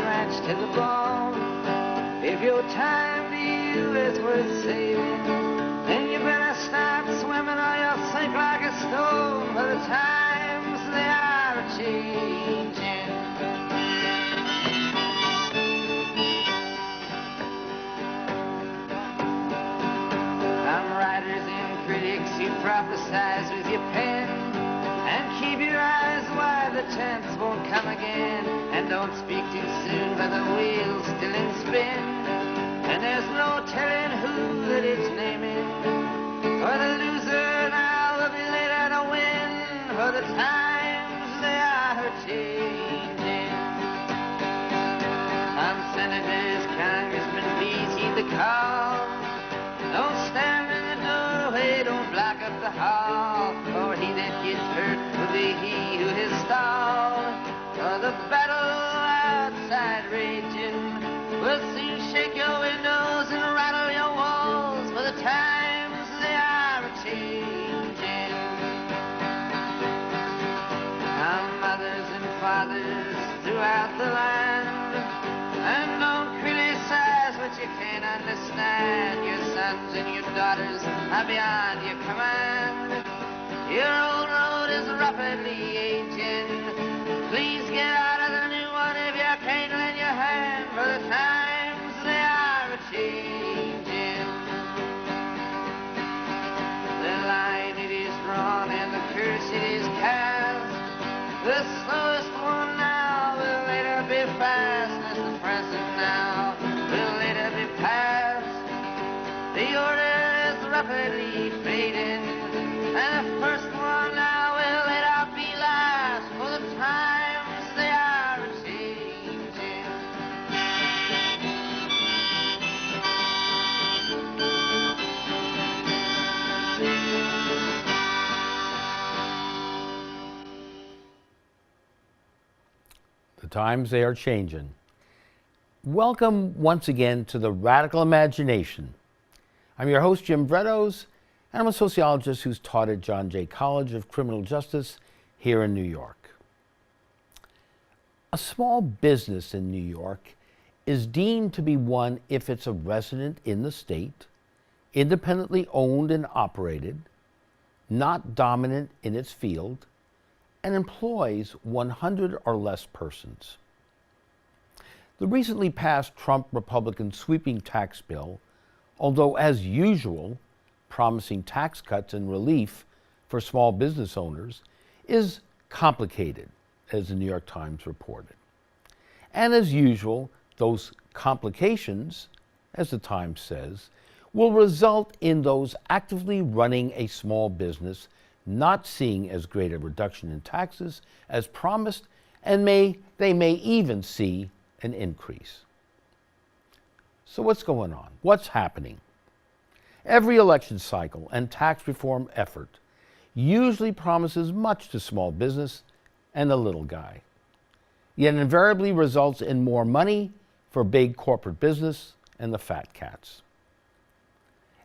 drenched to the bone. If your time to you is worth saving, then you better start swimming or you'll sink like a stone, for the times they are changing. Some writers and critics, you prophesize with your pen, and keep your eyes wide, the chance won't come again. And don't speak too soon, for the wheel's still in spin, and there's no telling who that it's naming. For the loser now will be later to win, for the times they are changing. Some senators, congressmen, please heed the call. Don't stand in the doorway, don't block up the hall, for he that gets hurt will be he who has stalled. For the battle outside raging will soon shake your windows and rattle your walls, for the times they are changing. Our mothers and fathers throughout the land, and don't criticize what you can't understand. Your sons and your daughters are beyond your command. Your old road is rapidly aging. Please get out of the new one if you can't lend your hand, for the times they are changing. The line it is drawn and the curse it is cast. The slowest one now will later be fast, as the present now will later be past. The order is rapidly fading, and the first one now will later be last, for the times they are changing. The times they are changing. Welcome once again to the Radical Imagination. I'm your host, Jim Bredos, and I'm a sociologist who's taught at John Jay College of Criminal Justice here in New York. A small business in New York is deemed to be one if it's a resident in the state, independently owned and operated, not dominant in its field, and employs 100 or less persons. The recently passed Trump Republican sweeping tax bill, although as usual promising tax cuts and relief for small business owners, is complicated, as the New York Times reported. And as usual, those complications, as the Times says, will result in those actively running a small business not seeing as great a reduction in taxes as promised, and they may even see an increase. So what's going on? What's happening? Every election cycle and tax reform effort usually promises much to small business and the little guy, yet invariably results in more money for big corporate business and the fat cats.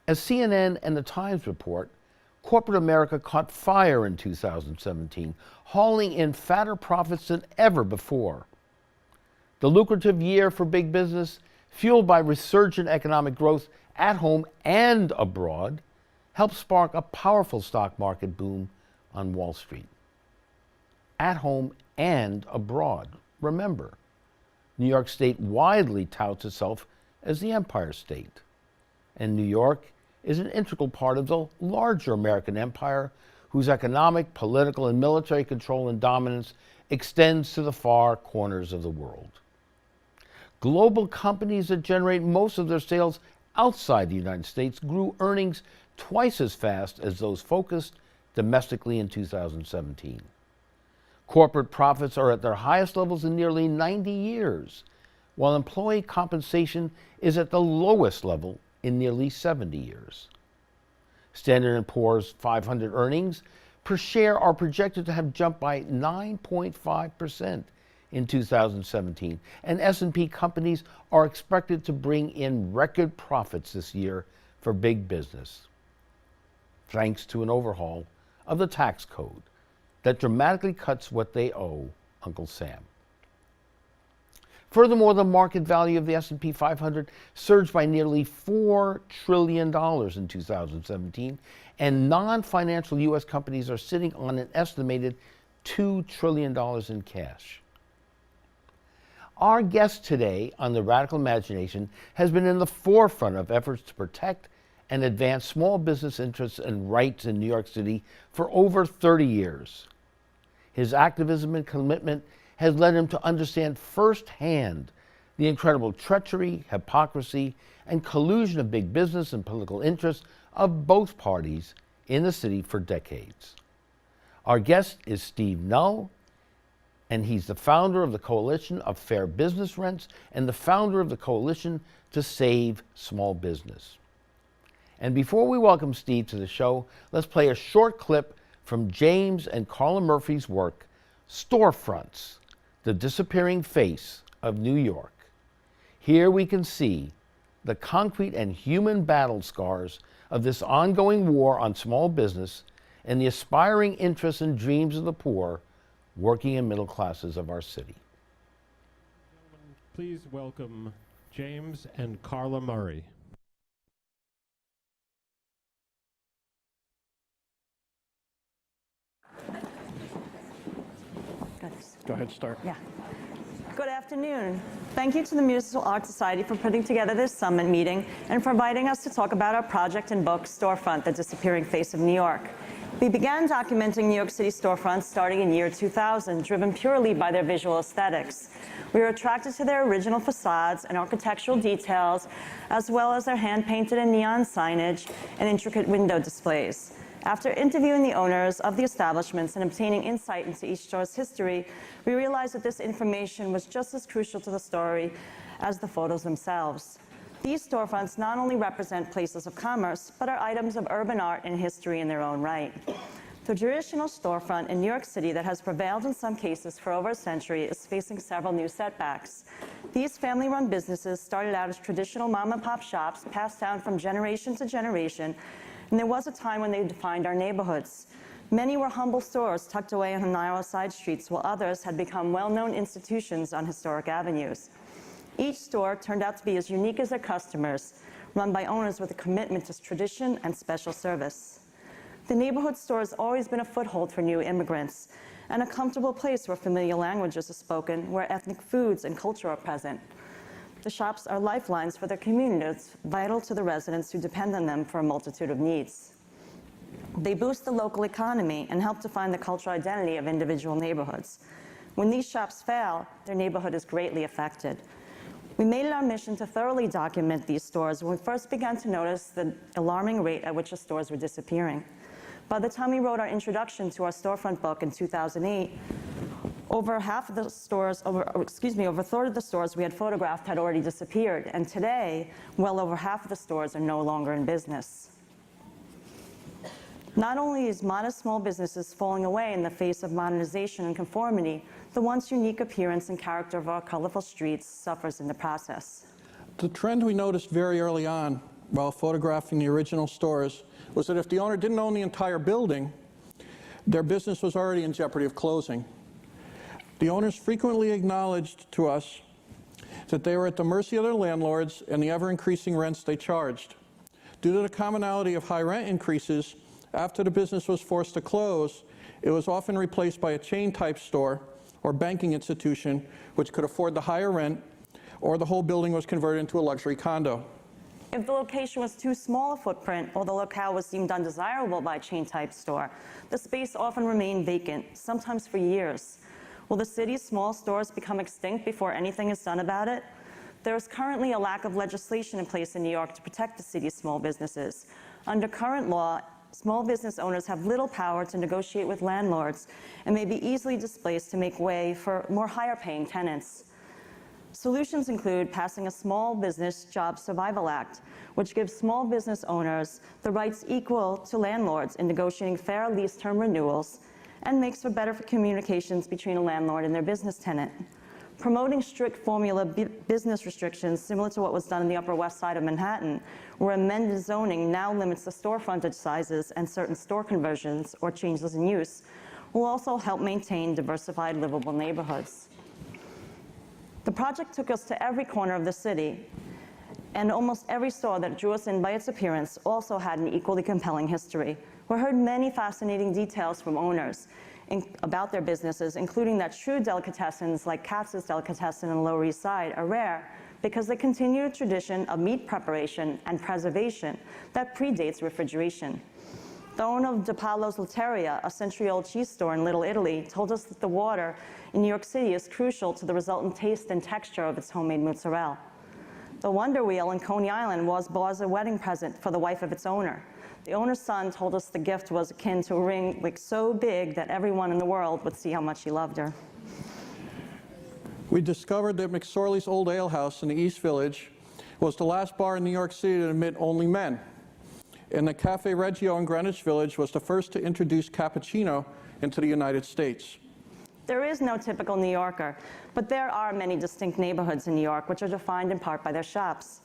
As CNN and the Times report, corporate America caught fire in 2017, hauling in fatter profits than ever before. The lucrative year for big business, fueled by resurgent economic growth at home and abroad, helped spark a powerful stock market boom on Wall Street. At home and abroad. Remember, New York State widely touts itself as the Empire State, and New York is an integral part of the larger American empire, whose economic, political, and military control and dominance extends to the far corners of the world. Global companies that generate most of their sales outside the United States grew earnings twice as fast as those focused domestically in 2017. Corporate profits are at their highest levels in nearly 90 years, while employee compensation is at the lowest level in nearly 70 years. Standard & Poor's 500 earnings per share are projected to have jumped by 9.5% in 2017, and S&P companies are expected to bring in record profits this year for big business, thanks to an overhaul of the tax code that dramatically cuts what they owe Uncle Sam. Furthermore, the market value of the S&P 500 surged by nearly $4 trillion in 2017, and non-financial U.S. companies are sitting on an estimated $2 trillion in cash. Our guest today on The Radical Imagination has been in the forefront of efforts to protect and advance small business interests and rights in New York City for over 30 years. His activism and commitment has led him to understand firsthand the incredible treachery, hypocrisy, and collusion of big business and political interests of both parties in the city for decades. Our guest is Steve Null, and he's the founder of the Coalition of Fair Business Rents and the founder of the Coalition to Save Small Business. And before we welcome Steve to the show, let's play a short clip from James and Carla Murphy's work, Storefronts, the Disappearing Face of New York. Here we can see the concrete and human battle scars of this ongoing war on small business and the aspiring interests and dreams of the poor, working and middle classes of our city. Please welcome James and Carla Murray. Go ahead, start. Yeah. Good afternoon. Thank you to the Municipal Art Society for putting together this summit meeting and for inviting us to talk about our project and book, Storefront, The Disappearing Face of New York. We began documenting New York City storefronts starting in year 2000, driven purely by their visual aesthetics. We were attracted to their original facades and architectural details, as well as their hand-painted and neon signage and intricate window displays. After interviewing the owners of the establishments and obtaining insight into each store's history, we realized that this information was just as crucial to the story as the photos themselves. These storefronts not only represent places of commerce, but are items of urban art and history in their own right. The traditional storefront in New York City that has prevailed in some cases for over a century is facing several new setbacks. These family-run businesses started out as traditional mom-and-pop shops passed down from generation to generation, and there was a time when they defined our neighborhoods. Many were humble stores tucked away on narrow side streets, while others had become well-known institutions on historic avenues. Each store turned out to be as unique as their customers, run by owners with a commitment to tradition and special service. The neighborhood store has always been a foothold for new immigrants and a comfortable place where familiar languages are spoken, where ethnic foods and culture are present. The shops are lifelines for their communities, vital to the residents who depend on them for a multitude of needs. They boost the local economy and help define the cultural identity of individual neighborhoods. When these shops fail, their neighborhood is greatly affected. We made it our mission to thoroughly document these stores when we first began to notice the alarming rate at which the stores were disappearing. By the time we wrote our introduction to our storefront book in 2008, over half of the stores, over a third of the stores we had photographed had already disappeared, and today, well over half of the stores are no longer in business. Not only is modest small businesses falling away in the face of modernization and conformity, the once unique appearance and character of our colorful streets suffers in the process. The trend we noticed very early on while photographing the original stores was that if the owner didn't own the entire building, their business was already in jeopardy of closing. The owners frequently acknowledged to us that they were at the mercy of their landlords and the ever-increasing rents they charged. Due to the commonality of high rent increases, after the business was forced to close, it was often replaced by a chain-type store or banking institution which could afford the higher rent, or the whole building was converted into a luxury condo. If the location was too small a footprint or the locale was deemed undesirable by a chain-type store, the space often remained vacant, sometimes for years. Will the city's small stores become extinct before anything is done about it? There is currently a lack of legislation in place in New York to protect the city's small businesses. Under current law, small business owners have little power to negotiate with landlords and may be easily displaced to make way for more higher-paying tenants. Solutions include passing a Small Business Job Survival Act, which gives small business owners the rights equal to landlords in negotiating fair lease term renewals and makes for better communications between a landlord and their business tenant. Promoting strict formula business restrictions similar to what was done in the Upper West Side of Manhattan, where amended zoning now limits the store frontage sizes and certain store conversions or changes in use, will also help maintain diversified livable neighborhoods. The project took us to every corner of the city, and almost every store that drew us in by its appearance also had an equally compelling history. We heard many fascinating details from owners about their businesses, including that true delicatessens like Katz's Delicatessen on the Lower East Side are rare because they continue a tradition of meat preparation and preservation that predates refrigeration. The owner of DePaolo's Lotteria, a century-old cheese store in Little Italy, told us that the water in New York City is crucial to the resultant taste and texture of its homemade mozzarella. The Wonder Wheel in Coney Island was a wedding present for the wife of its owner. The owner's son told us the gift was akin to a ring like so big that everyone in the world would see how much he loved her. We discovered that McSorley's Old Ale House in the East Village was the last bar in New York City to admit only men. And the Cafe Reggio in Greenwich Village was the first to introduce cappuccino into the United States. There is no typical New Yorker, but there are many distinct neighborhoods in New York which are defined in part by their shops.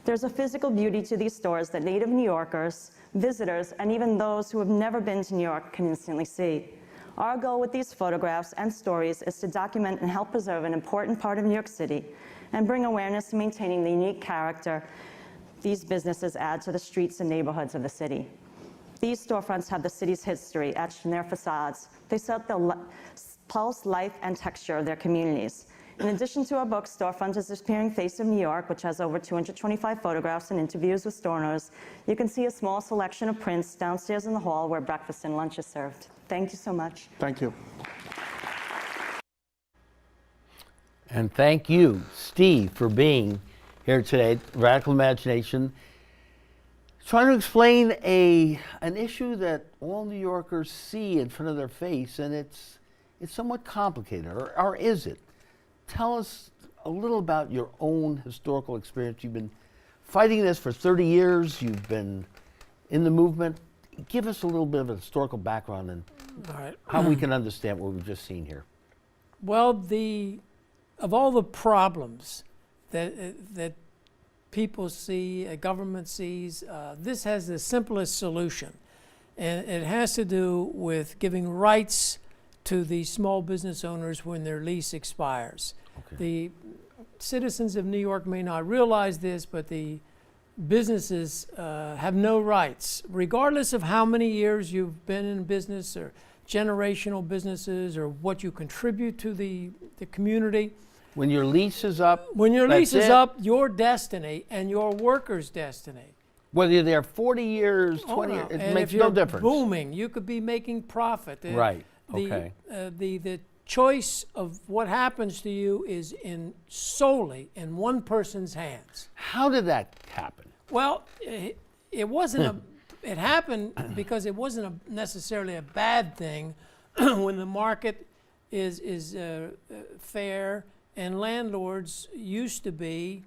There's a physical beauty to these stores that native New Yorkers, visitors, and even those who have never been to New York can instantly see. Our goal with these photographs and stories is to document and help preserve an important part of New York City and bring awareness to maintaining the unique character these businesses add to the streets and neighborhoods of the city. These storefronts have the city's history etched in their facades. They set the pulse, life, and texture of their communities. In addition to our book, Storefront is the Disappearing Face of New York, which has over 225 photographs and interviews with store owners. You can see a small selection of prints downstairs in the hall where breakfast and lunch is served. Thank you so much. Thank you. And thank you, Steve, for being here today, Radical Imagination, trying to explain an issue that all New Yorkers see in front of their face, and it's somewhat complicated, or is it? Tell us a little about your own historical experience. You've been fighting this for 30 years. You've been in the movement. Give us a little bit of a historical background and how we can understand what we've just seen here. Well, of all the problems that people see, a government sees, this has the simplest solution. And it has to do with giving rights to the small business owners when their lease expires. Okay. The citizens of New York may not realize this, but the businesses have no rights, regardless of how many years you've been in business or generational businesses or what you contribute to the community. When your lease is up, your destiny and your workers' destiny. Whether you're there 40 years, 20 years, it makes no difference. Booming, you could be making profit. Right. Okay. The choice of what happens to you is solely in one person's hands. How did that happen? Well, it wasn't it happened because it wasn't necessarily a bad thing when the market is fair, and landlords used to be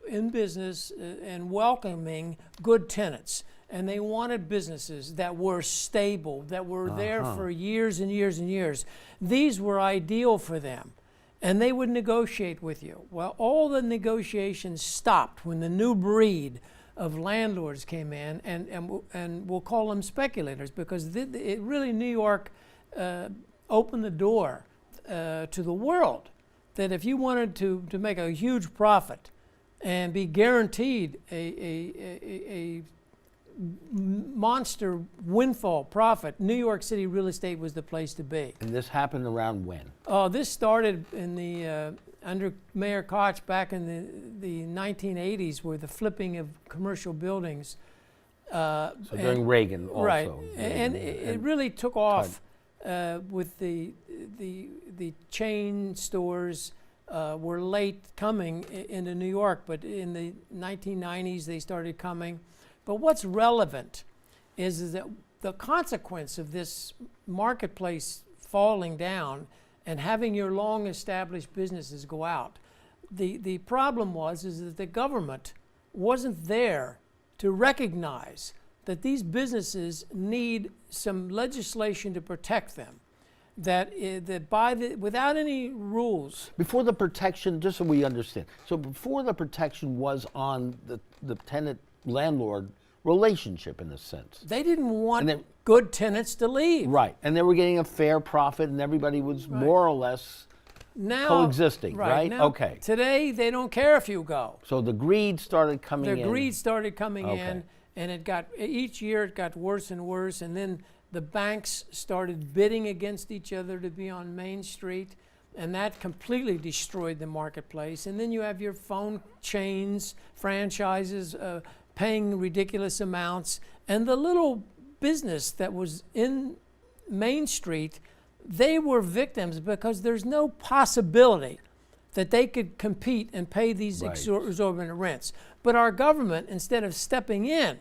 in business and welcoming good tenants. And they wanted businesses that were stable, that were there for years and years and years. These were ideal for them. And they would negotiate with you. Well, all the negotiations stopped when the new breed of landlords came in, and we'll call them speculators, because it really, New York opened the door to the world, that if you wanted to make a huge profit and be guaranteed a monster windfall profit, New York City real estate was the place to be. And this happened around when? Oh, this started in the under Mayor Koch back in the 1980s, where the flipping of commercial buildings. So during Reagan also. Right, and it really took off with the chain stores. Were late coming into New York, but in the 1990s they started coming. But what's relevant is that the consequence of this marketplace falling down and having your long-established businesses go out, the problem is that the government wasn't there to recognize that these businesses need some legislation to protect them. Without any rules. Before the protection, just so we understand, so before the protection was on the tenant-landlord relationship, in a sense. They didn't want good tenants to leave. Right, and they were getting a fair profit, and everybody was more or less now coexisting, right? Now, Okay. Today they don't care if you go. So the greed started coming in. The greed started coming Okay. in, and each year it got worse and worse, and then the banks started bidding against each other to be on Main Street, and that completely destroyed the marketplace. And then you have your phone chains, franchises paying ridiculous amounts, and the little business that was in Main Street, they were victims because there's no possibility that they could compete and pay these Right. exorbitant rents. But our government, instead of stepping in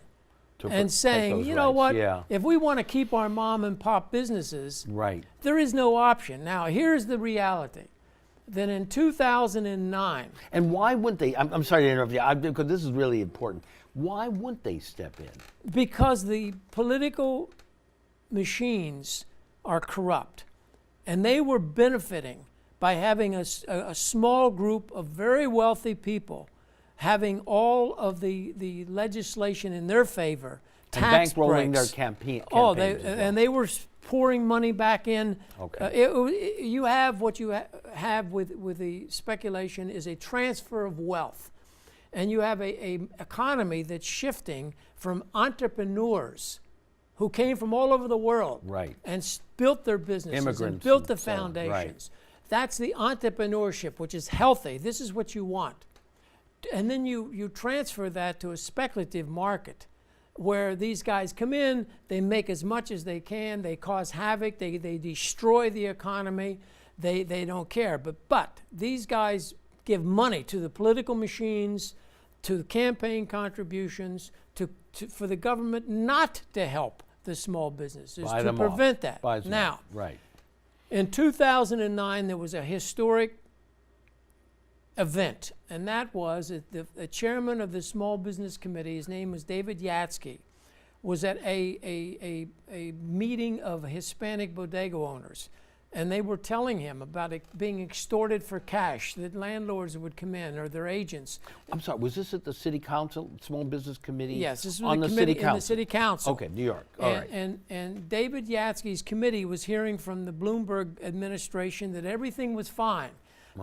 and saying, those you know rights, what, yeah. if we want to keep our mom and pop businesses, Right. there is no option. Now, here's the reality. That in 2009, And why wouldn't they? I'm sorry to interrupt you, because this is really important. Why wouldn't they step in? because the political machines are corrupt, and they were benefiting by having a small group of very wealthy people having all of the legislation in their favor, And tax bankrolling their breaks. campaigns. And they were pouring money back in. Okay. You have what you have with the speculation is a transfer of wealth, and you have a economy that's shifting from entrepreneurs who came from all over the world, Right. and built their businesses and Immigrants built the and so on, right. foundations. That's the entrepreneurship, which is healthy. This is what you want. And then you transfer that to a speculative market where these guys come in, they make as much as they can, they cause havoc, they destroy the economy, they don't care. But these guys give money to the political machines, to the campaign contributions, for the government not to help the small businesses, Buy to them off. prevent that. Buys them Now, off. Right. in 2009, there was a historic event, and that was that the chairman of the Small Business Committee, his name was David Yatsky, was at a meeting of Hispanic bodega owners, and they were telling him about it being extorted for cash, that landlords would come in, or their agents. I'm sorry, was this at the City Council, Small Business Committee? Yes, this was on a the committee City in Council. the City Council. Okay, New York. All right. And David Yatsky's committee was hearing from the Bloomberg administration that everything was fine,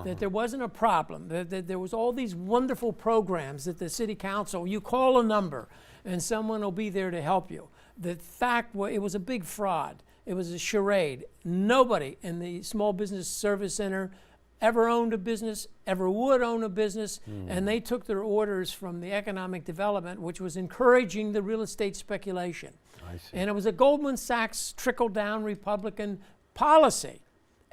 that there wasn't a problem, that there was all these wonderful programs that the City Council, you call a number and someone will be there to help you. The fact was, it was a big fraud. It was a charade. Nobody in the Small Business Service Center ever owned a business, ever would own a business, and they took their orders from the economic development, which was encouraging the real estate speculation. I see. And it was a Goldman Sachs trickle-down Republican policy.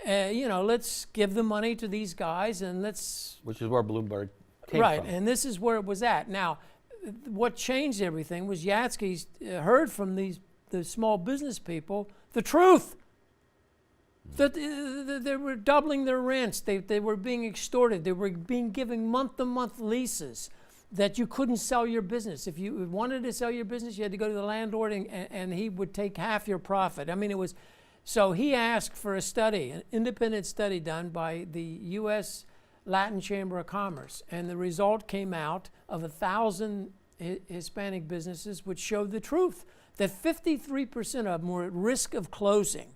Let's give the money to these guys, and let's... Which is where Bloomberg came Right, from. and this is where it was at. Now, what changed everything was Yatsky heard from the small business people the truth. That they were doubling their rents. They were being extorted. They were being given month-to-month leases that you couldn't sell your business. If you wanted to sell your business, you had to go to the landlord, and he would take half your profit. I mean, it was... So he asked for a study, an independent study done by the U.S. Latin Chamber of Commerce, and the result came out of 1,000 Hispanic businesses, which showed the truth, that 53% of them were at risk of closing.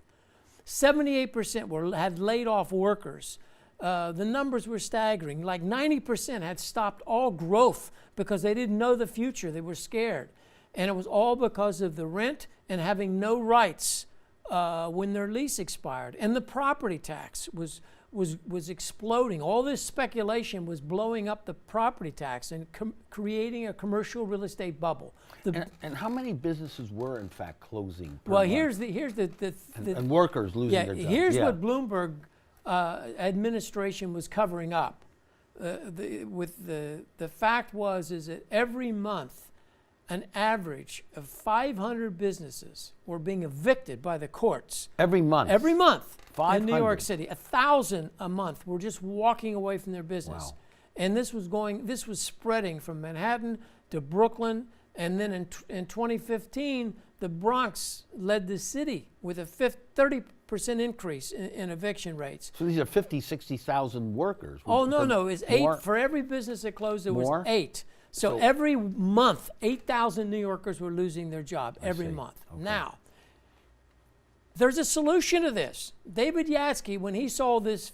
78% had laid off workers. The numbers were staggering. Like 90% had stopped all growth because they didn't know the future. They were scared. And it was all because of the rent and having no rights when their lease expired. And the property tax was exploding. All this speculation was blowing up the property tax and creating a commercial real estate bubble. And how many businesses were in fact closing? Per Well, month? here's the and workers losing their jobs. here's what Bloomberg administration was covering up. The fact is that every month, an average of 500 businesses were being evicted by the courts. Every month. Every month 500. in New York City. 1,000 a month were just walking away from their business. Wow. And this was spreading from Manhattan to Brooklyn, and then in 2015, the Bronx led the city with a 30% increase in eviction rates. So these are 50, 60,000 workers. Oh, no, it's 8. More? For every business that closed, there was More? 8. So every month, 8,000 New Yorkers were losing their job every month. Okay. Now, there's a solution to this. David Yatsky, when he saw this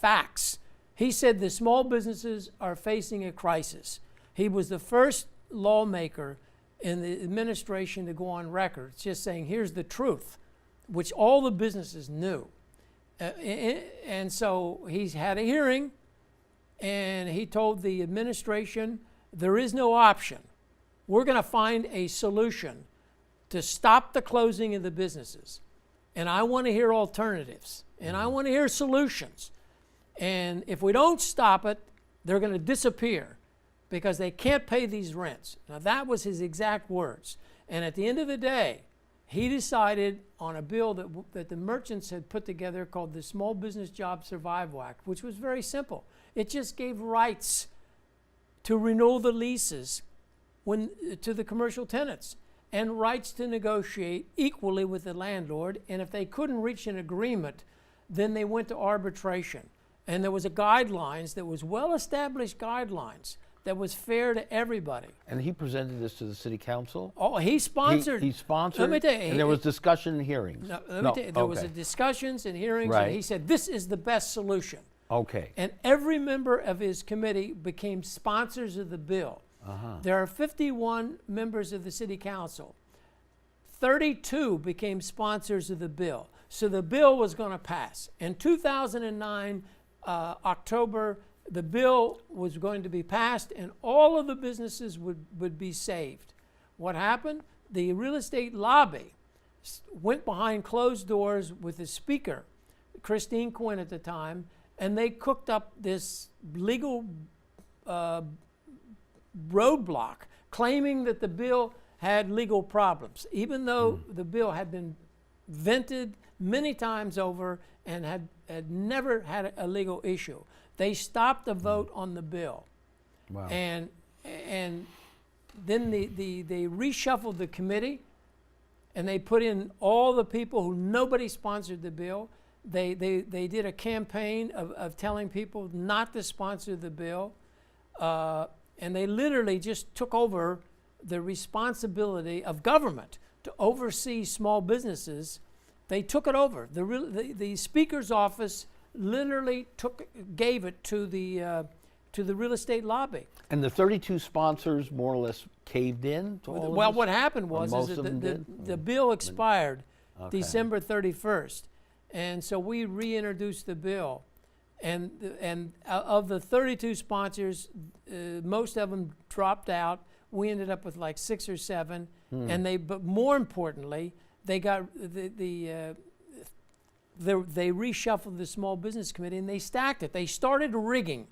facts. He said the small businesses are facing a crisis. He was the first lawmaker in the administration to go on record just saying, here's the truth, which all the businesses knew. And so he's had a hearing, and he told the administration, there is no option. We're going to find a solution to stop the closing of the businesses. And I want to hear alternatives, and I want to hear solutions. And if we don't stop it, they're going to disappear because they can't pay these rents. Now, that was his exact words. And at the end of the day, he decided on a bill that the merchants had put together called the Small Business Job Survival Act, which was very simple. It just gave rights to renew the leases to the commercial tenants and rights to negotiate equally with the landlord. And if they couldn't reach an agreement, then they went to arbitration. And there was a guidelines that was well-established guidelines that was fair to everybody. And he presented this to the city council? Oh, he sponsored. He sponsored, let me tell you, and there was discussion and hearings? Let me tell you, there was discussions and hearings, Right. and he said, this is the best solution. Okay. And every member of his committee became sponsors of the bill. There are 51 members of the city council. 32 became sponsors of the bill. So the bill was going to pass. In 2009, October, the bill was going to be passed and all of the businesses would be saved. What happened? The real estate lobby went behind closed doors with the speaker, Christine Quinn at the time, and they cooked up this legal roadblock claiming that the bill had legal problems, even though the bill had been vented many times over and had never had a legal issue. They stopped the vote on the bill. Wow. And then they reshuffled the committee, and they put in all the people who nobody sponsored the bill. They did a campaign of telling people not to sponsor the bill, and they literally just took over the responsibility of government to oversee small businesses. They took it over. The speaker's office literally gave it to the real estate lobby. And the 32 sponsors more or less caved in to all Well, of this? what happened Or was most is of them that did? the bill expired Okay. December 31st, and so we reintroduced the bill. And of the 32 sponsors, most of them dropped out. We ended up with like 6 or 7, but more importantly, they got they reshuffled the Small Business Committee and they stacked it. They started rigging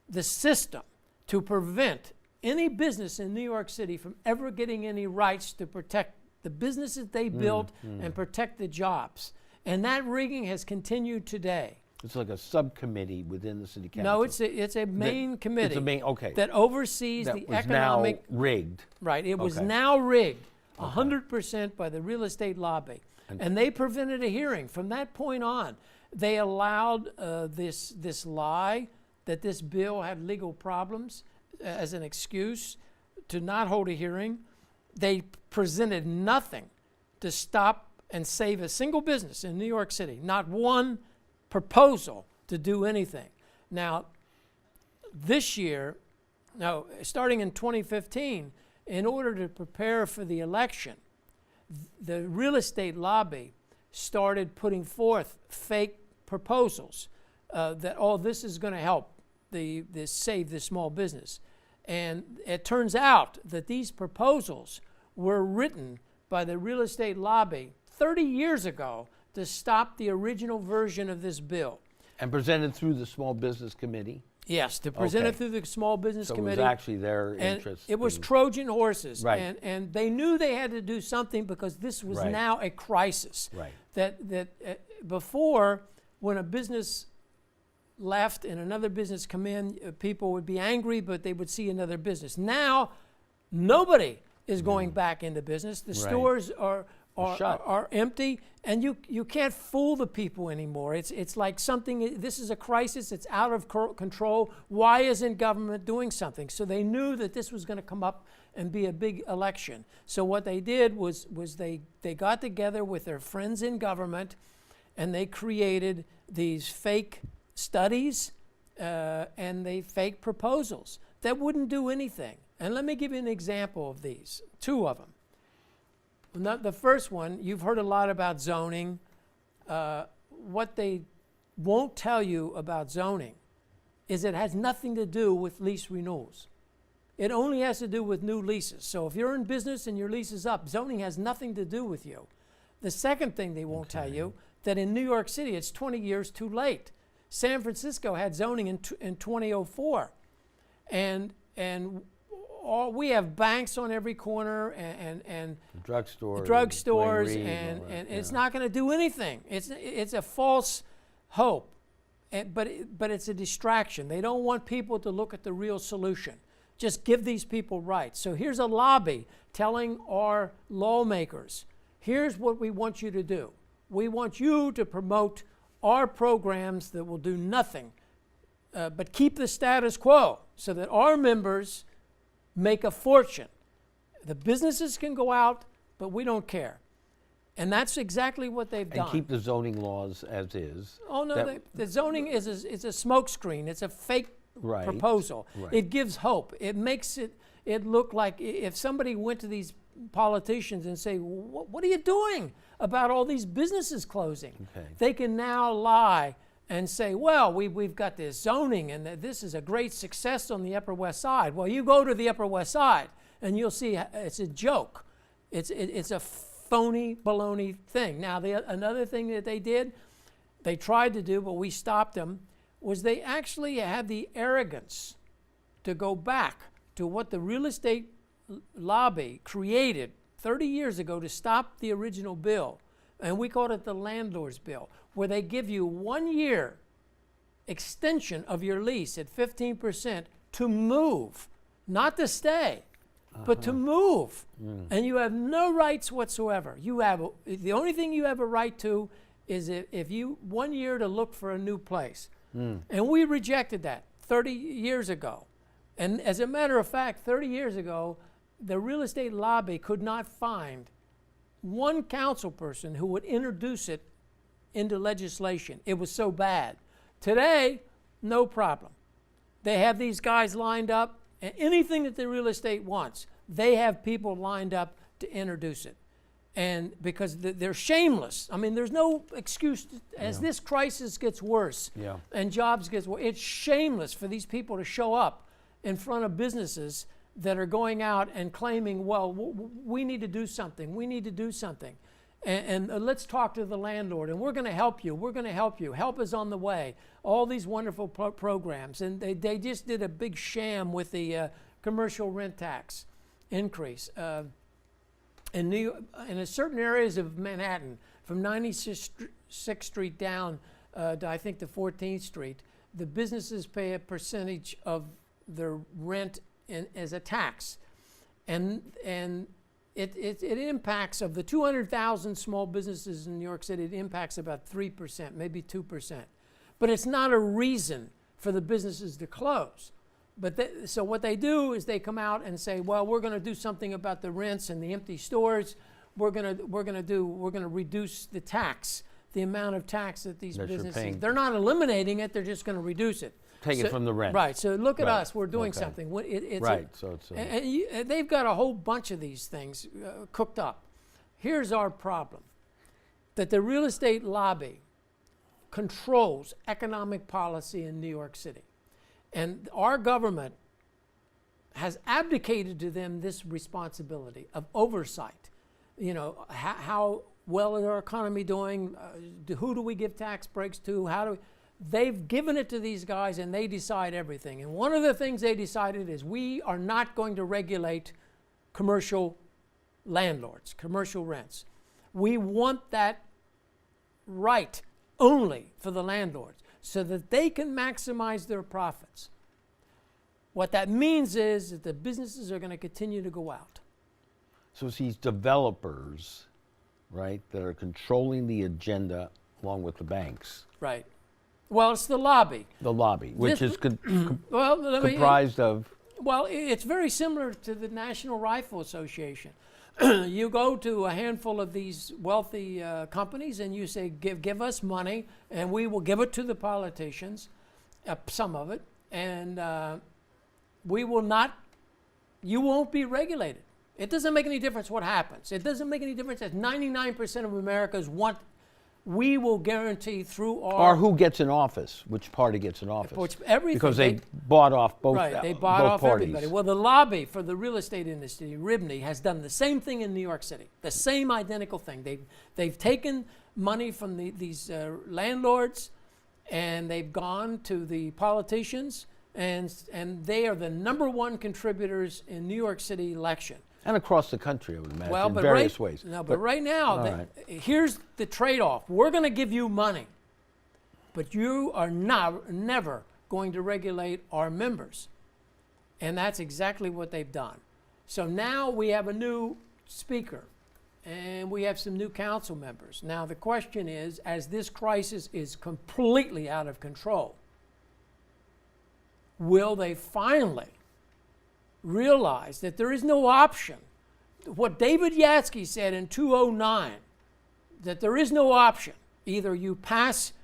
the system to prevent any business in New York City from ever getting any rights to protect the businesses they built and protect the jobs. And that rigging has continued today. It's like a subcommittee within the city council. No, it's a main committee. It's a main, okay. That oversees That the was economic. now rigged. Right. It was Okay. now rigged 100% by the real estate lobby. And they prevented a hearing. From that point on, they allowed this lie that this bill had legal problems as an excuse to not hold a hearing. They presented nothing to stop and save a single business in New York City. Not one proposal to do anything. Now, this year, starting in 2015, in order to prepare for the election, the real estate lobby started putting forth fake proposals that, this is going to help save the small business. And it turns out that these proposals were written by the real estate lobby 30 years ago to stop the original version of this bill. And presented through the Small Business Committee? Yes, to present it Okay. through the Small Business So Committee. it was actually their And interest. it was in- Trojan horses. Right. And they knew they had to do something because this was Right. now a crisis. Right. That before, when a business left and another business come in, people would be angry, but they would see another business. Now, nobody is going back into business. The Right. stores Shut. are empty, and you can't fool the people anymore. It's like something, this is a crisis, it's out of control. Why isn't government doing something? So they knew that this was going to come up and be a big election. So what they did was they got together with their friends in government, and they created these fake studies and they fake proposals that wouldn't do anything. And let me give you an example of these, two of them. The first one, you've heard a lot about zoning. What they won't tell you about zoning is it has nothing to do with lease renewals. It only has to do with new leases. So if you're in business and your lease is up, zoning has nothing to do with you. The second thing they won't tell you, that in New York City, it's 20 years too late. San Francisco had zoning in 2004. And we have banks on every corner and drugstores, and it's not going to do anything. It's a false hope, but it's a distraction. They don't want people to look at the real solution. Just give these people rights. So here's a lobby telling our lawmakers, here's what we want you to do. We want you to promote our programs that will do nothing but keep the status quo so that our members make a fortune. The businesses can go out, but we don't care. And that's exactly what they've done. And keep the zoning laws as is. Oh, no, the zoning is a smokescreen. It's a fake proposal. Right. It gives hope. It makes it look like if somebody went to these politicians and say, what are you doing about all these businesses closing? Okay. They can now lie and say, well, we've got this zoning and this is a great success on the Upper West Side. Well, you go to the Upper West Side and you'll see it's a joke. It's a phony baloney thing. Now, another thing that they tried to do, but we stopped them, was they actually had the arrogance to go back to what the real estate lobby created 30 years ago to stop the original bill. And we called it the landlord's bill, where they give you 1 year extension of your lease at 15% to move, not to stay, but to move. And you have no rights whatsoever. The only thing you have a right to is if you 1 year to look for a new place. And we rejected that 30 years ago. And as a matter of fact, 30 years ago, the real estate lobby could not find one council person who would introduce it into legislation. It was so bad. Today, no problem. They have these guys lined up, and anything that the real estate wants, they have people lined up to introduce it. And because they're shameless. I mean, there's no excuse. As this crisis gets worse and jobs gets worse, it's shameless for these people to show up in front of businesses that are going out and claiming, well, we need to do something. We need to do something. And let's talk to the landlord, and we're going to help you. We're going to help you. Help is on the way. All these wonderful programs. And they just did a big sham with the commercial rent tax increase. In certain areas of Manhattan, from 96th Street down to I think the 14th Street, the businesses pay a percentage of their rent as a tax, and it impacts, of the 200,000 small businesses in New York City, it impacts about 3%, maybe 2%. But it's not a reason for the businesses to close. So what they do is they come out and say, well, we're going to do something about the rents and the empty stores. We're going to reduce the tax, the amount of tax that these businesses. They're not eliminating it. They're just going to reduce it. Take it from the rent. Right. So look at us. We're doing something. And they've got a whole bunch of these things cooked up. Here's our problem: that the real estate lobby controls economic policy in New York City. And our government has abdicated to them this responsibility of oversight. You know, how well is our economy doing? Who do we give tax breaks to? They've given it to these guys, and they decide everything. And one of the things they decided is we are not going to regulate commercial landlords, commercial rents. We want that right only for the landlords, so that they can maximize their profits. What that means is that the businesses are going to continue to go out. So it's these developers, right, that are controlling the agenda along with the banks. Right. Well, it's the lobby. The lobby, which is comprised of... Well, it's very similar to the National Rifle Association. You go to a handful of these wealthy companies and you say, give us money, and we will give it to the politicians, some of it, and we will not, you won't be regulated. It doesn't make any difference what happens. It doesn't make any difference that 99% of Americans want, we will guarantee through our... Or who gets in office, which party gets in office. Which, everything. Because they bought off both, right, they bought both off parties. everybody. Well, the lobby for the real estate industry, RIBNY, has done the same thing in New York City. The same identical thing. They've taken money from these landlords, and they've gone to the politicians, and they are the #1 contributors in New York City election. And across the country, I would imagine, Well, in but various ways. No, but right now, here's the trade-off. We're going to give you money, but you are never going to regulate our members. And that's exactly what they've done. So now we have a new speaker, and we have some new council members. Now the question is, as this crisis is completely out of control, will they finally realize that there is no option? What David Yatsky said in 2009, that there is no option. Either you pass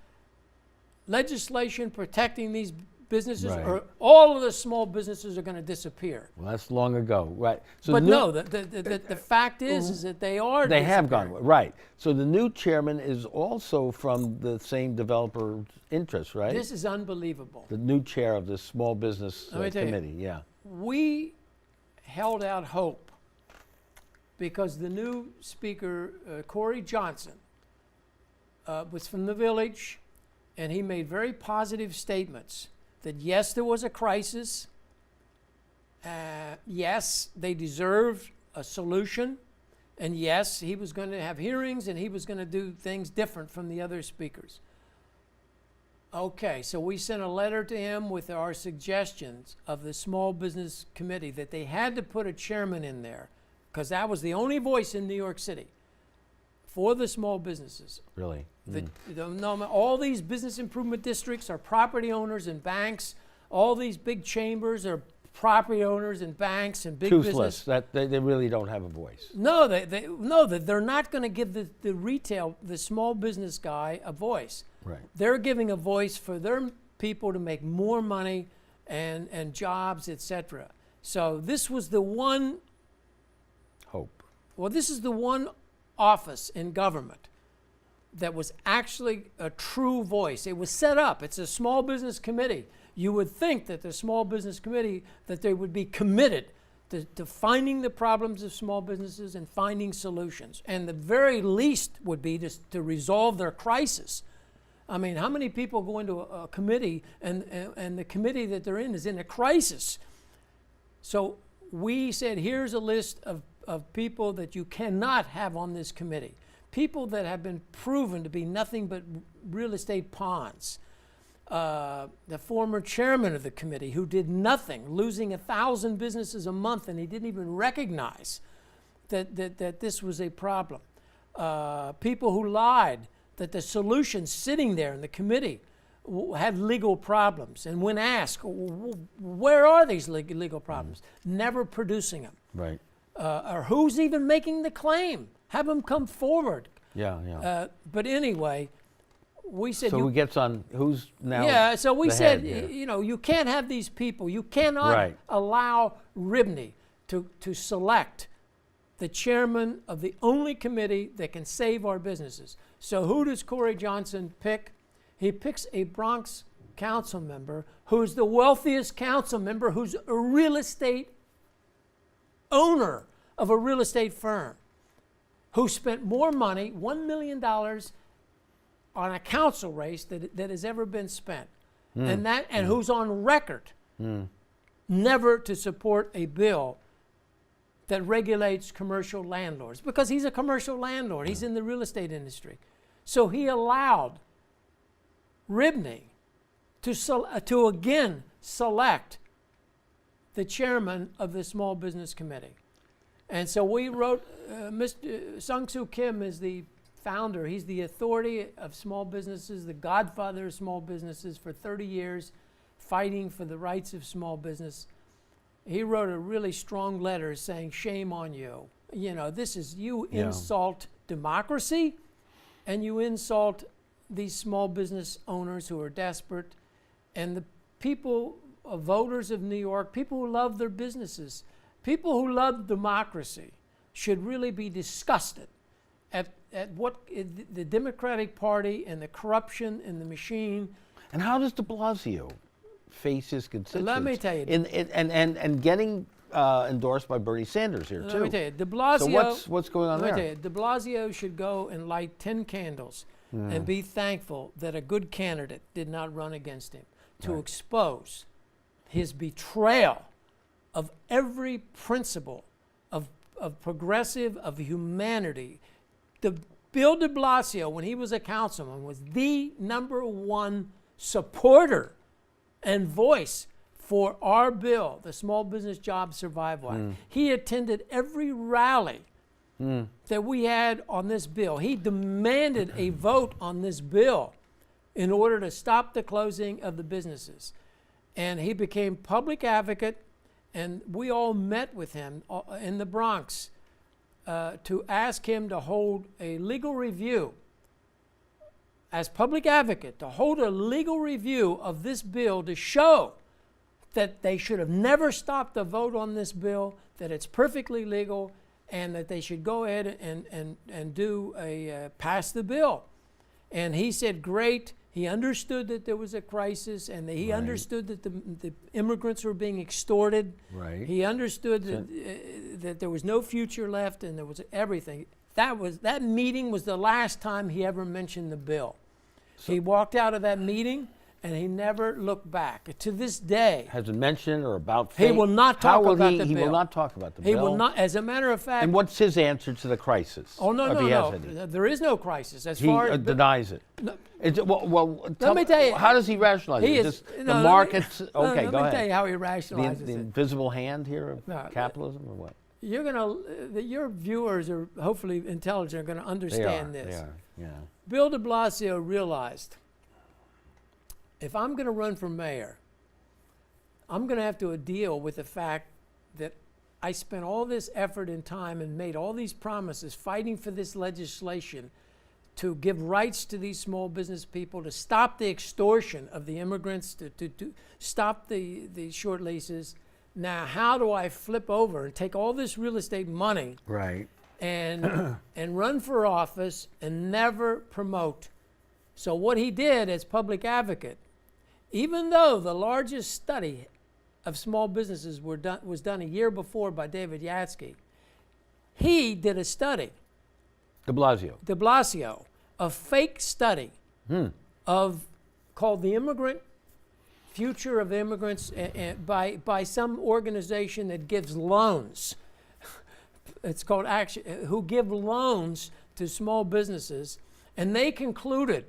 legislation protecting these businesses, Right. or all of the small businesses are going to disappear. Well, that's long ago, right? So But no, the fact is that they are they have gone, disappearing. right. So the new chairman is also from the same developer interest, right? This is unbelievable. The new chair of the Small Business Let me tell you. Committee, yeah. We held out hope because the new speaker, Corey Johnson, was from the Village, and he made very positive statements that yes, there was a crisis, yes, they deserved a solution, and yes, he was going to have hearings and he was going to do things different from the other speakers. Okay, so we sent a letter to him with our suggestions of the Small Business Committee that they had to put a chairman in there because that was the only voice in New York City for the small businesses. Really? All these business improvement districts are property owners and banks. All these big chambers are property owners and banks and big Toothless, business. that they really don't have a voice. No, they're not going to give the retail, the small business guy a voice. Right. They're giving a voice for their people to make more money and jobs, etc. So this was the one. Hope. Well, this is the one office in government that was actually a true voice. It was set up. It's a small business committee. You would think that the small business committee, that they would be committed to finding the problems of small businesses and finding solutions. And the very least would be to resolve their crisis. I mean, how many people go into a committee and the committee that they're in is in a crisis? So we said, here's a list of people that you cannot have on this committee. People that have been proven to be nothing but real estate pawns. The former chairman of the committee who did nothing, losing 1,000 businesses a month, and he didn't even recognize that this was a problem. People who lied, that the solutions sitting there in the committee had legal problems. And when asked, where are these legal problems? Never producing them. Right. Or who's even making the claim? Have them come forward. Yeah. But anyway, we said... So who gets on, who's now Yeah, so we said, head, you can't have these people. You cannot allow RIBNY to select the chairman of the only committee that can save our businesses. So who does Corey Johnson pick? He picks a Bronx council member who's the wealthiest council member, who's a real estate owner of a real estate firm, who spent more money, $1 million, on a council race that has ever been spent. And who's on record never to support a bill that regulates commercial landlords, because he's a commercial landlord. He's in the real estate industry. So he allowed RIBNY to again select the chairman of the Small Business Committee. And so we wrote, Mr. Sung-Soo Kim is the founder. He's the authority of small businesses, the godfather of small businesses for 30 years, fighting for the rights of small business. He wrote a really strong letter saying, shame on you. You know, this is, you Yeah. insult democracy, and you insult these small business owners who are desperate, and the people, voters of New York, people who love their businesses, people who love democracy should really be disgusted at what the Democratic Party and the corruption in the machine. And how does de Blasio face his constituents? Let me tell you. And getting endorsed by Bernie Sanders here, too. Let me tell you, de Blasio. So what's going on let there? me tell you, de Blasio should go and light 10 candles and be thankful that a good candidate did not run against him to expose his betrayal of every principle of progressive, of humanity. Bill de Blasio, when he was a councilman, was the #1 supporter and voice for our bill, the Small Business Job Survival Act. He attended every rally that we had on this bill. He demanded a vote on this bill in order to stop the closing of the businesses. And he became public advocate, and we all met with him in the Bronx to ask him to hold a legal review as public advocate, to hold a legal review of this bill to show that they should have never stopped the vote on this bill, that it's perfectly legal, and that they should go ahead and do pass the bill. And he said, great. He understood that there was a crisis, and that he understood that the immigrants were being extorted. Right. He understood that there was no future left, and there was everything. That meeting was the last time he ever mentioned the bill. So he walked out of that meeting, and he never looked back. To this day, Has been mentioned or about he fate? will not talk about the bill. He will not talk about the bill. He will not. As a matter of fact. And what's his answer to the crisis? Oh, no, if no, he no. has any? There is no crisis. As He far as denies it. No. Tell me tell you, how does he rationalize he it? is- Just no, the let me- markets? no, Okay, let go me tell ahead. you how he rationalizes The it. invisible hand here of No, capitalism, or what? You're gonna, your viewers are hopefully intelligent, are going to understand this. They are. Yeah. Bill de Blasio realized, if I'm going to run for mayor, I'm going to have to deal with the fact that I spent all this effort and time and made all these promises fighting for this legislation to give rights to these small business people, to stop the extortion of the immigrants, to stop the short leases. Now, how do I flip over and take all this real estate money Right. and run for office and never promote? So what he did as public advocate, even though the largest study of small businesses was done a year before by David Yatsky, he did a study, De Blasio. a fake study called the Immigrant Future of Immigrants by some organization that gives loans. It's called Action, who give loans to small businesses, and they concluded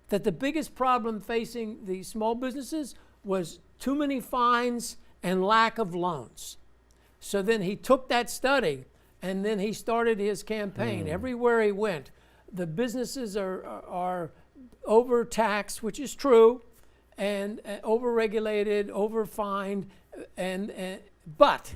that the biggest problem facing the small businesses was too many fines and lack of loans. So then he took that study, and then he started his campaign. Everywhere he went, the businesses are overtaxed, which is true, and overregulated, overfined, but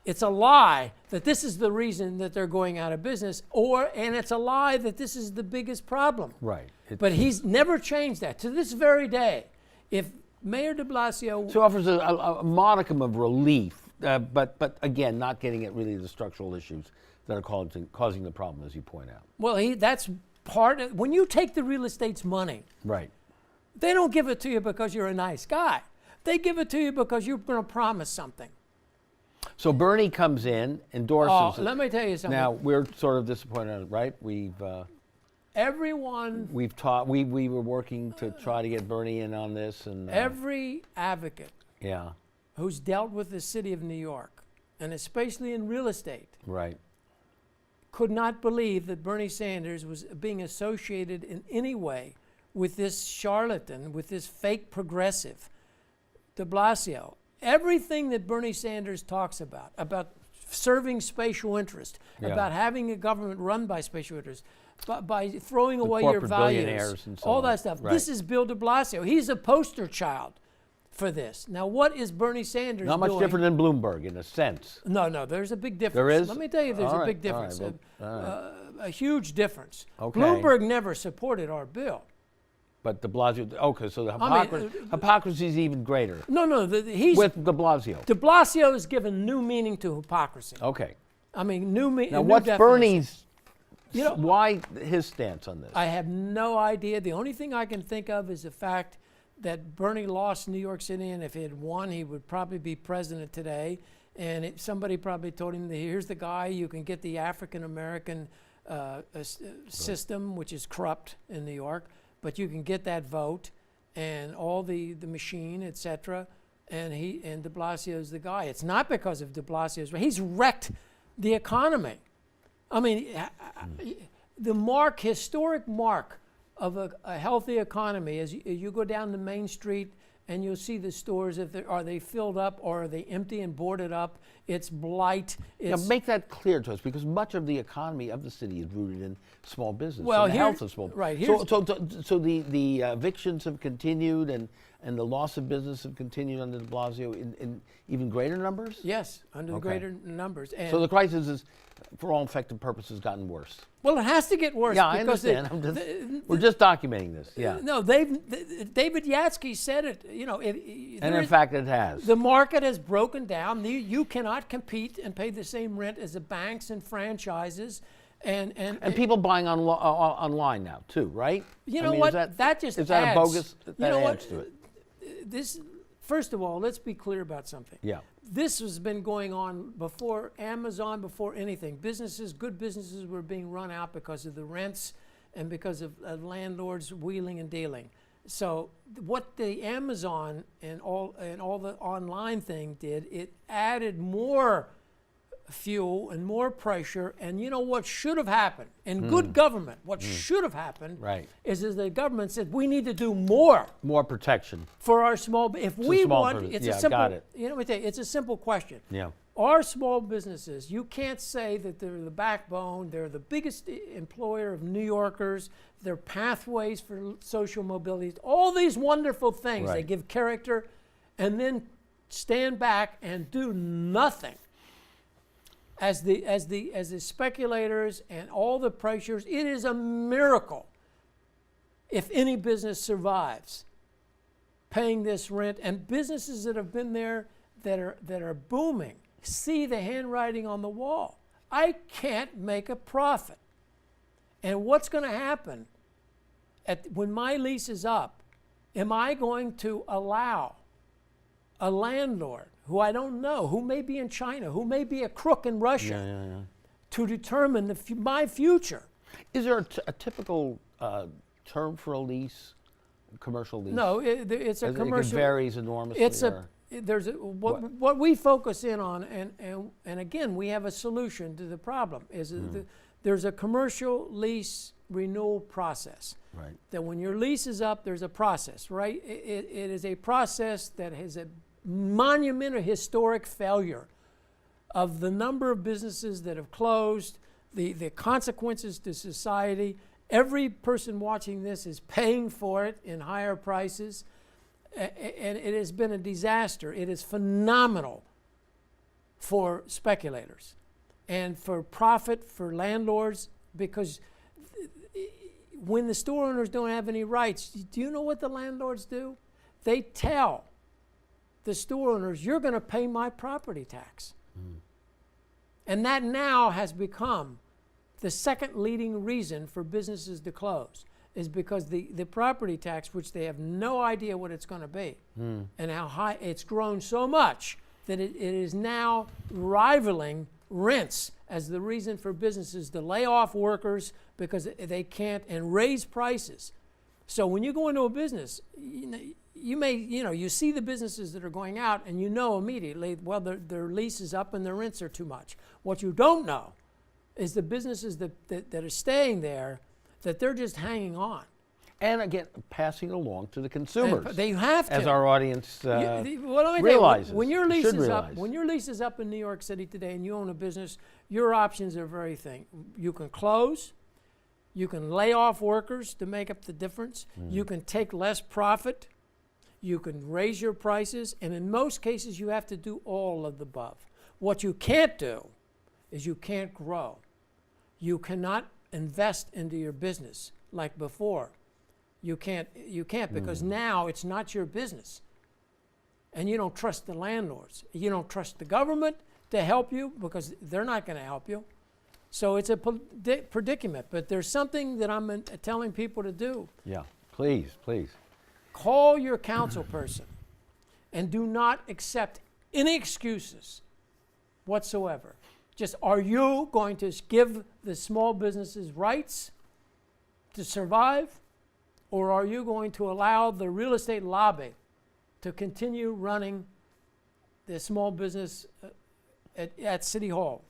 it's a lie that this is the reason that they're going out of business, and it's a lie that this is the biggest problem. Right. But he's never changed that to this very day. If Mayor de Blasio, So it offers a modicum of relief, but again, not getting at really the structural issues that are causing the problem, as you point out. well, that's part of, when you take the real estate's money, Right. they don't give it to you because you're a nice guy. They give it to you because you're going to promise something. So Bernie comes in, endorses it. Let me tell you something. Now we're sort of disappointed, right? Everyone, We've taught. We were working to try to get Bernie in on this, and every advocate yeah, who's dealt with the city of New York, and especially in real estate, right. could not believe that Bernie Sanders was being associated in any way with this charlatan, with this fake progressive, de Blasio. Everything that Bernie Sanders talks about serving special interest, Yeah. about having a government run by special interest, by throwing away your corporate values, billionaires and so all on. that stuff. Right. This is Bill de Blasio. He's a poster child for this. Now, what is Bernie Sanders Not much doing? different than Bloomberg in a sense. No, there's a big difference. There is? Let me tell you, there's All a right, big all right, difference, well, a huge difference. Okay. Bloomberg never supported our bill. But de Blasio, okay, so the I mean, hypocrisy is even greater No, he's with de Blasio. De Blasio has given new meaning to hypocrisy. Okay. I mean, new meaning. Now, what's Bernie's, You know, why his stance on this? I have no idea. The only thing I can think of is the fact that Bernie lost New York City, and if he had won, he would probably be president today. And somebody probably told him, here's the guy, you can get the African-American system, which is corrupt in New York, but you can get that vote and all the machine, et cetera. And de Blasio is the guy. It's not because of de Blasio's, he's wrecked the economy. I mean, the historic mark of a healthy economy is you go down the main street and you'll see the stores, are they filled up or are they empty and boarded up? It's blight. Now, make that clear to us, because much of the economy of the city is rooted in small business, well, and the health of small business. Right. So the evictions have continued and the loss of business have continued under de Blasio in even greater numbers? Yes, under the greater numbers. And so the crisis is, for all effective purposes, gotten worse. Well, it has to get worse. Yeah, I because understand. We're just documenting this. Yeah. No, David Yatsky said it. You know, and in fact, it has. The market has broken down. You cannot compete and pay the same rent as the banks and franchises, and people buying online now too, right? You know what? That just is that adds, a bogus? That you know adds what? to it. This, first of all, let's be clear about something. Yeah. This has been going on before Amazon, before anything. Good businesses were being run out because of the rents and because of landlords wheeling and dealing. So what the Amazon and all the online thing did, it added more fuel and more pressure. And you know what should have happened? In good government, what should have happened is the government said, we need to do more. More protection. For our small, if we want, it's a simple, got it. You know what I tell you, it's a simple question. Yeah. Our small businesses, you can't say that they're the backbone, they're the biggest employer of New Yorkers, they're pathways for social mobility, all these wonderful things. They give character, and then stand back and do nothing. As the speculators and all the pressures, it is a miracle if any business survives paying this rent. And businesses that have been there that are booming see the handwriting on the wall. I can't make a profit. And what's going to happen when my lease is up? Am I going to allow a landlord who I don't know, who may be in China, who may be a crook in Russia, to determine my future? Is there a typical term for a lease, commercial lease? No, it's a commercial. It varies enormously. What we focus in on, and again, we have a solution to the problem. There's a commercial lease renewal process. Right. That when your lease is up, there's a process, right? It is a process that has a monumental historic failure of the number of businesses that have closed, the consequences to society. Every person watching this is paying for it in higher prices, and it has been a disaster. It is phenomenal for speculators and for profit for landlords, because when the store owners don't have any rights, do you know what the landlords do? They tell the store owners, you're going to pay my property tax. And that now has become the second leading reason for businesses to close, is because the property tax, which they have no idea what it's going to be, and how high it's grown so much that it is now rivaling rents as the reason for businesses to lay off workers because they can't, and raise prices. So when you go into a business, you see the businesses that are going out, and you know immediately, well, their lease is up and their rents are too much. What you don't know is the businesses that are staying there, that they're just hanging on. And again, passing along to the consumers. They have to. As our audience realizes. When your lease is up in New York City today and you own a business, your options are very thin. You can close. You can lay off workers to make up the difference. You can take less profit. You can raise your prices, and in most cases, you have to do all of the above. What you can't do is you can't grow. You cannot invest into your business like before. You can't because now it's not your business. And you don't trust the landlords. You don't trust the government to help you because they're not going to help you. So it's a predicament. But there's something that I'm telling people to do. Yeah, please, please. Call your council person and do not accept any excuses whatsoever. Just, are you going to give the small businesses rights to survive, or are you going to allow the real estate lobby to continue running the small business at City Hall,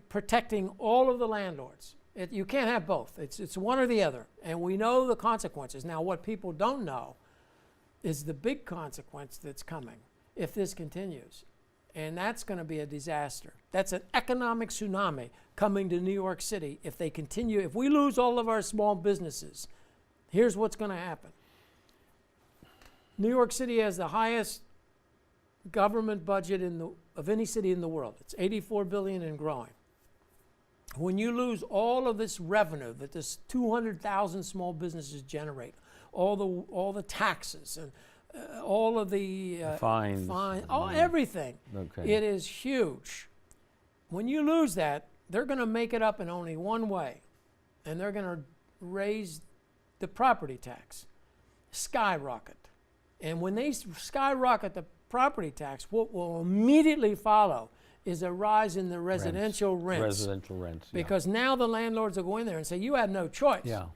protecting all of the landlords? You can't have both. It's one or the other, and we know the consequences. Now, what people don't know is the big consequence that's coming if this continues. And that's going to be a disaster. That's an economic tsunami coming to New York City if they continue. If we lose all of our small businesses, here's what's going to happen. New York City has the highest government budget of any city in the world. It's $84 billion and growing. When you lose all of this revenue that this 200,000 small businesses generate, all the taxes and all of the fines, everything. Okay. It is huge. When you lose that, they're going to make it up in only one way, and they're going to raise the property tax, skyrocket. And when they skyrocket the property tax, what will immediately follow is a rise in the residential rents. Residential rents. Because now the landlords will go in there and say, you have no choice. Yeah.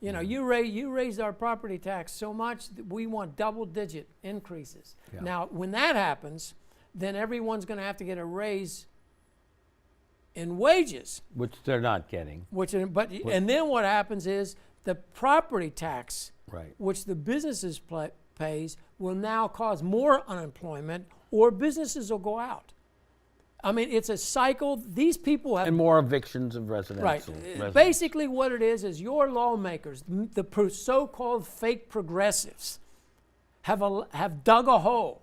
You know, you raised our property tax so much that we want double-digit increases. Yeah. Now, when that happens, then everyone's going to have to get a raise in wages. Which they're not getting. And then what happens is the property tax, Right. which the businesses pays, will now cause more unemployment, or businesses will go out. I mean, it's a cycle. These people have... And more evictions of residents. Right. Basically what it is your lawmakers, the so-called fake progressives, have dug a hole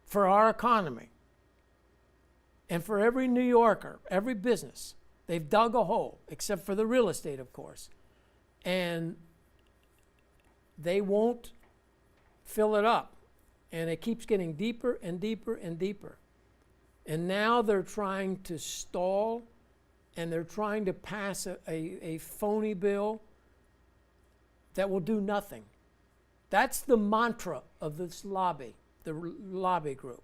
for our economy. And for every New Yorker, every business, they've dug a hole, except for the real estate, of course. And they won't fill it up. And it keeps getting deeper and deeper and deeper. And now they're trying to stall, and they're trying to pass a phony bill that will do nothing. That's the mantra of this lobby, the lobby group.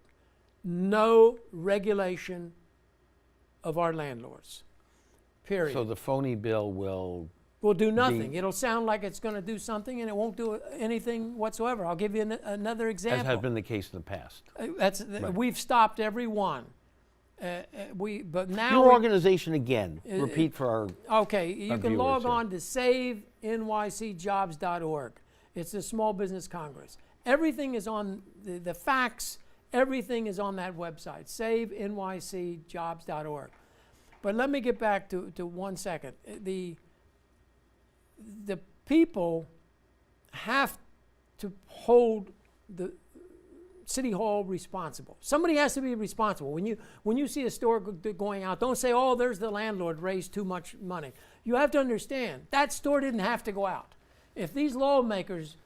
No regulation of our landlords, period. So the phony bill will do nothing. It'll sound like it's going to do something, and it won't do anything whatsoever. I'll give you another example. As has been the case in the past. Right. We've stopped every one. But now your organization again. Repeat for our okay. You can log on to savenycjobs.org. It's the Small Business Congress. Everything is on the facts. Everything is on that website, savenycjobs.org. But let me get back to 1 second. The people have to hold the City Hall responsible. Somebody has to be responsible. When you see a store going out, don't say, oh, there's the landlord raised too much money. You have to understand, that store didn't have to go out. If these lawmakers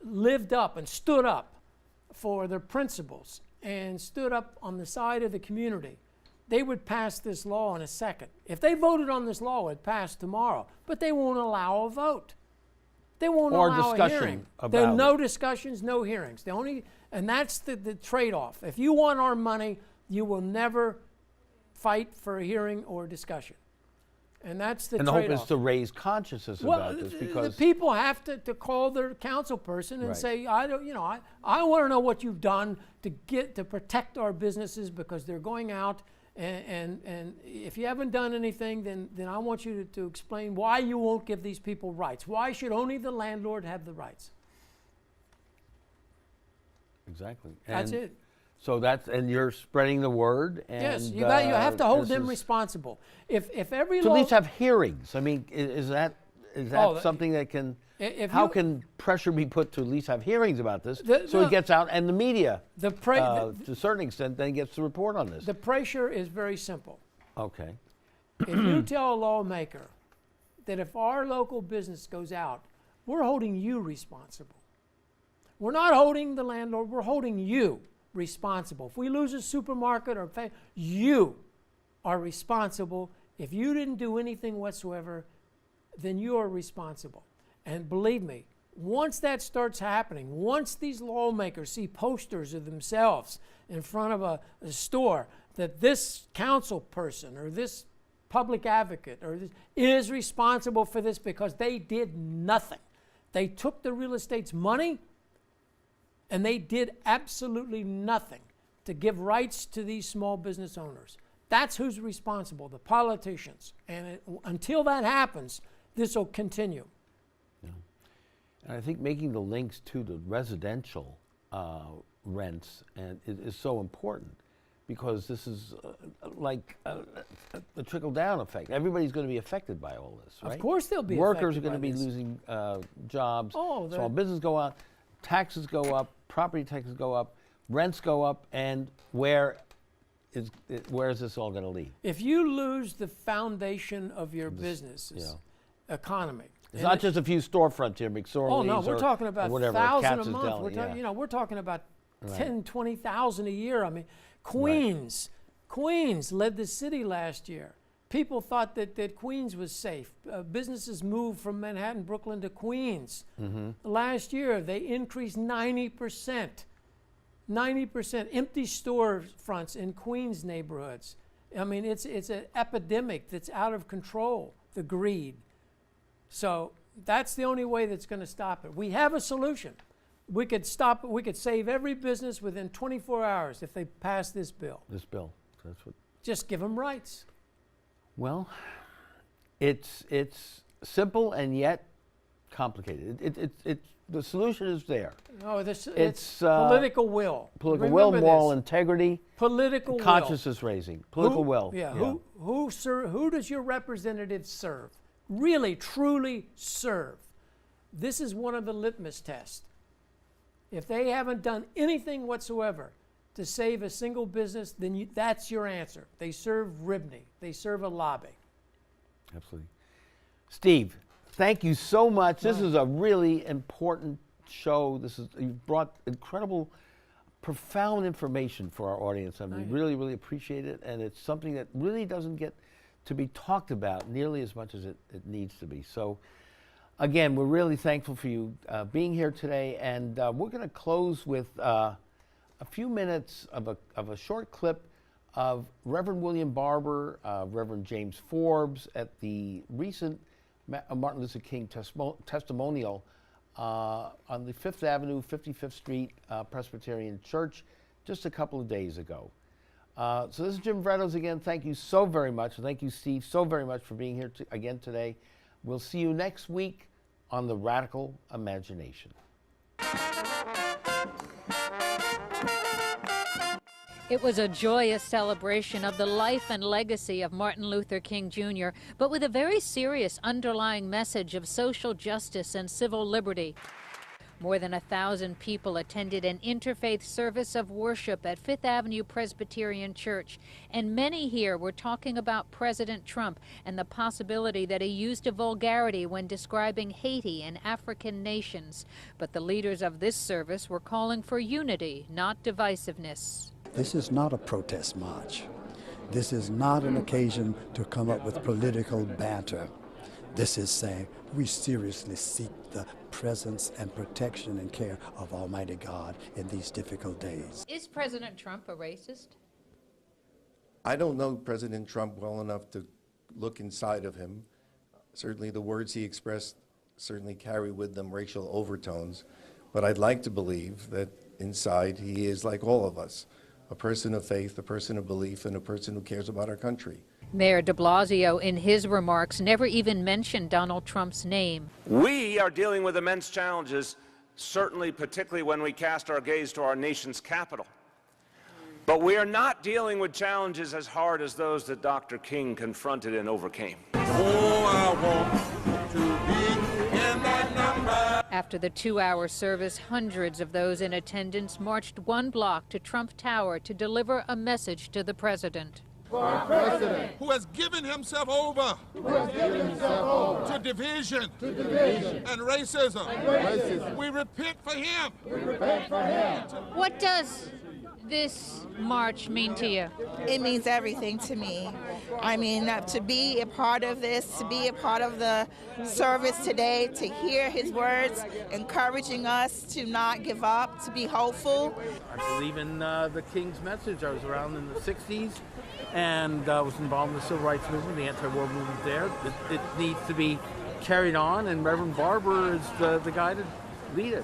lived up and stood up for their principles and stood up on the side of the community, they would pass this law in a second. If they voted on this law, it'd pass tomorrow. But they won't allow a vote. They won't allow a hearing. There are no discussions, no hearings. And that's the trade-off. If you want our money, you will never fight for a hearing or discussion. And that's the trade-off. And the hope is to raise consciousness about this, because the people have to call their council person and say, I want to know what you've done to protect our businesses, because they're going out. And if you haven't done anything, then I want you to explain why you won't give these people rights. Why should only the landlord have the rights? Exactly. That's it. So and you're spreading the word. And, yes, you have to hold them responsible. If every to at least have hearings. I mean, is that something that can How can pressure be put to at least have hearings about this so it gets out and the media, to a certain extent, then gets to report on this? The pressure is very simple. Okay. If you tell a lawmaker that if our local business goes out, we're holding you responsible. We're not holding the landlord, we're holding you responsible. If we lose a supermarket or you are responsible. If you didn't do anything whatsoever, then you are responsible. And believe me, once that starts happening, once these lawmakers see posters of themselves in front of a store that this council person or this public advocate or this is responsible for this because they did nothing. They took the real estate's money and they did absolutely nothing to give rights to these small business owners. That's who's responsible, the politicians. And until that happens, this will continue. Yeah. And I think making the links to the residential rents is so important, because this is like a trickle-down effect. Everybody's going to be affected by all this, right? Of course they'll be Workers affected are going to be by this. losing jobs. Oh, small business go up, taxes go up, property taxes go up, rents go up, and where is this all going to lead? If you lose the foundation of your business's economy, it's not just a few storefronts here, McSorley's. Oh no, we're talking about whatever, 1,000 a Katz's month. Deli, We're talking about Right. 10, 20,000 a year. I mean, Queens led the city last year. People thought that Queens was safe. Businesses moved from Manhattan, Brooklyn to Queens. Last year, they increased 90%. 90% empty store fronts in Queens neighborhoods. I mean, it's an epidemic that's out of control, the greed. So that's the only way that's going to stop it. We have a solution. We could stop it. We could save every business within 24 hours if they pass this bill. This bill. That's what. Just give them rights. Well, it's simple and yet complicated. The solution is there. No, it's political will. Political Remember will, moral this. integrity, Political consciousness raising, political will. Yeah. Who does your representative serve? Really, truly serve? This is one of the litmus tests. If they haven't done anything whatsoever to save a single business, then that's your answer. They serve Ribney. They serve a lobby. Absolutely. Steve, thank you so much. This is a really important show. You've brought incredible, profound information for our audience, and we really, really appreciate it. And it's something that really doesn't get to be talked about nearly as much as it needs to be. So, again, we're really thankful for you being here today, and we're going to close with a few minutes of a short clip of Reverend William Barber, Reverend James Forbes at the recent Martin Luther King testimonial on the 5th Avenue, 55th Street Presbyterian Church just a couple of days ago. So this is Jim Vredos again. Thank you so very much. Thank you, Steve, so very much for being here again today. We'll see you next week on The Radical Imagination. It was a joyous celebration of the life and legacy of Martin Luther King Jr., but with a very serious underlying message of social justice and civil liberty. More than 1,000 people attended an interfaith service of worship at 5th Avenue Presbyterian Church, and many here were talking about President Trump and the possibility that he used a vulgarity when describing Haiti and African nations. But the leaders of this service were calling for unity, not divisiveness. This is not a protest march. This is not an occasion to come up with political banter. This is saying we seriously seek the presence and protection and care of Almighty God in these difficult days. Is President Trump a racist? I don't know President Trump well enough to look inside of him. Certainly the words he expressed certainly carry with them racial overtones, but I'd like to believe that inside he is like all of us, a person of faith, a person of belief, and a person who cares about our country. Mayor de Blasio, in his remarks, never even mentioned Donald Trump's name. We are dealing with immense challenges, certainly particularly when we cast our gaze to our nation's capital. But we are not dealing with challenges as hard as those that Dr. King confronted and overcame. Oh, I want to be in that number. After the 2-hour service, hundreds of those in attendance marched 1 block to Trump Tower to deliver a message to the president. Our president, who has given himself over, to division, and racism. We repent for him. What does this march mean to you? It means everything to me. I mean, to be a part of this, to be a part of the service today, to hear his words encouraging us to not give up, to be hopeful. I believe in the King's message. I was around in the 60s and was involved in the civil rights movement, the anti-war movement there. It needs to be carried on, and Reverend Barber is the guy to lead it.